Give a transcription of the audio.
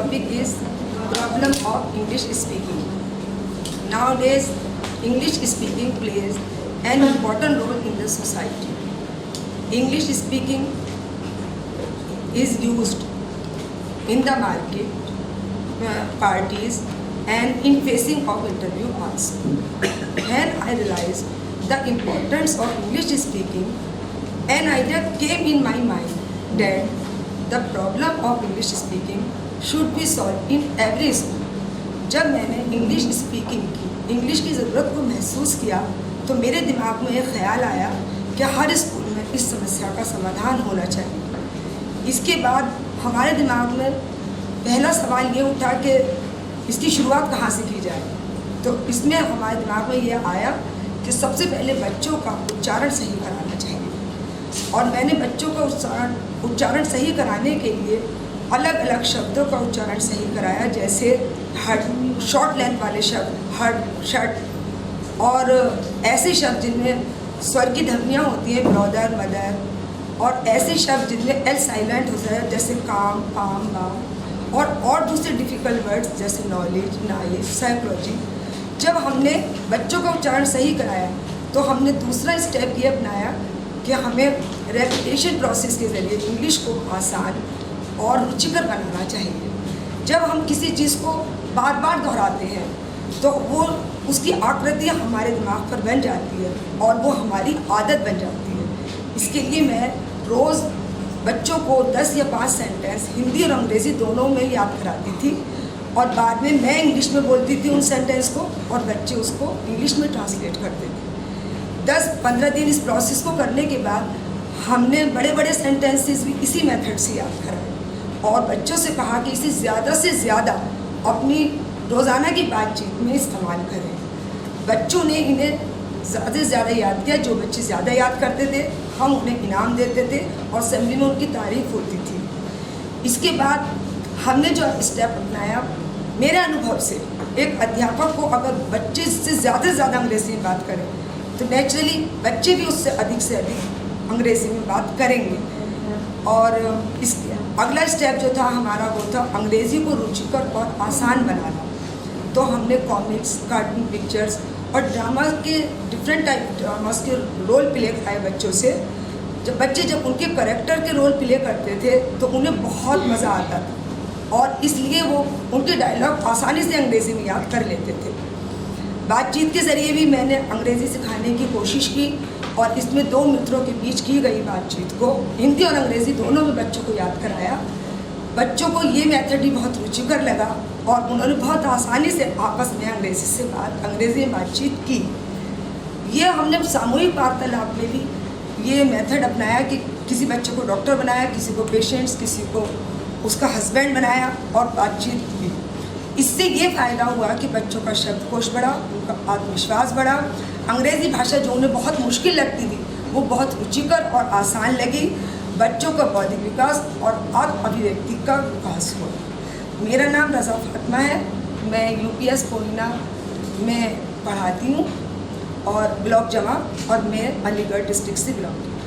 topic is problem of English speaking. Nowadays, English speaking plays an important role in the society. English speaking is used in the market, parties, and in facing of interview also. When I realized the importance of English speaking, an idea came in my mind that the problem of English speaking should be solved in every school. जब मैंने English speaking की, English की ज़रूरत को महसूस किया, तो मेरे दिमाग में एक ख्याल आया कि हर स्कूल में इस समस्या का समाधान होना चाहिए। इसके बाद हमारे दिमाग में पहला सवाल ये उठा कि इसकी शुरुआत कहाँ से की जाए। तो इसमें हमारे दिमाग में ये आया कि सबसे पहले बच्चों का उच्चारण सही कराना चाहिए। और मैंने बच्चों का उच्चारण सही कराने के लिए अलग अलग शब्दों का उच्चारण सही कराया, जैसे हट, शॉर्ट लेंथ वाले शब्द हट, शट, और ऐसे शब्द जिनमें स्वर की ध्वनियाँ होती हैं, ब्रदर, मदर, और ऐसे शब्द जिनमें एल साइलेंट होता है, जैसे काम, पाम, बाम, और दूसरे डिफ़िकल्ट वर्ड्स जैसे नॉलेज, नाइज, साइकोलॉजी। जब हमने बच्चों का उच्चारण सही कराया तो हमने दूसरा स्टेप ये अपनाया कि हमें रेपिटेशन प्रोसेस के ज़रिए इंग्लिश को आसान और रुचिकर बनाना चाहिए। जब हम किसी चीज़ को बार बार दोहराते हैं तो वो उसकी आकृति हमारे दिमाग पर बन जाती है और वो हमारी आदत बन जाती है। इसके लिए मैं रोज़ बच्चों को 10 या 5 सेंटेंस हिंदी और अंग्रेज़ी दोनों में याद कराती थी, और बाद में मैं इंग्लिश में बोलती थी उन सेंटेंस को और बच्चे उसको इंग्लिश में ट्रांसलेट करते थे। 10-15 दिन इस प्रोसेस को करने के बाद हमने बड़े बड़े सेंटेंसेस भी इसी मेथड से याद कराए और बच्चों से कहा कि इसे ज़्यादा से ज़्यादा अपनी रोज़ाना की बातचीत में इस्तेमाल करें। बच्चों ने इन्हें ज़्यादा से ज़्यादा याद किया। जो बच्चे ज़्यादा याद करते थे हम उन्हें इनाम देते थे और असेंबली में उनकी तारीफ़ होती थी। इसके बाद हमने जो स्टेप अपनाया, मेरे अनुभव से एक अध्यापक को अगर बच्चे से ज़्यादा अंग्रेज़ी में बात करें तो नेचुरली बच्चे भी उससे अधिक अंग्रेज़ी में बात करेंगे। और इस अगला स्टेप जो था हमारा वो था अंग्रेज़ी को रुचिकर और आसान बनाना। तो हमने कॉमिक्स, कार्टून पिक्चर्स और ड्रामा के डिफरेंट टाइप ड्रामास के रोल प्ले कराए बच्चों से। जब उनके करैक्टर के रोल प्ले करते थे तो उन्हें बहुत मज़ा आता था और इसलिए वो उनके डायलॉग आसानी से अंग्रेज़ी में याद कर लेते थे। बातचीत के ज़रिए भी मैंने अंग्रेज़ी सिखाने की कोशिश की और इसमें 2 मित्रों के बीच की गई बातचीत को हिंदी और अंग्रेज़ी दोनों में बच्चों को याद कराया। बच्चों को ये मेथड भी बहुत रुचिकर लगा और उन्होंने बहुत आसानी से आपस में अंग्रेज़ी में बातचीत की। ये हमने सामूहिक वार्तालाप में भी ये मेथड अपनाया कि किसी बच्चे को डॉक्टर बनाया, किसी को पेशेंट्स, किसी को उसका हस्बैंड बनाया और बातचीत की। इससे ये फ़ायदा हुआ कि बच्चों का शब्दकोश बढ़ा, उनका आत्मविश्वास बढ़ा। अंग्रेज़ी भाषा जो उन्हें बहुत मुश्किल लगती थी वो बहुत रुचिकर और आसान लगी। बच्चों का बौद्धिक विकास और आत्म अभिव्यक्ति का विकास हुआ। मेरा नाम रज़ा फातिमा है, मैं UPS कोयना में पढ़ाती हूँ और ब्लॉक जमा, और मैं अलीगढ़ डिस्ट्रिक्ट से बिलोंग करती हूँ।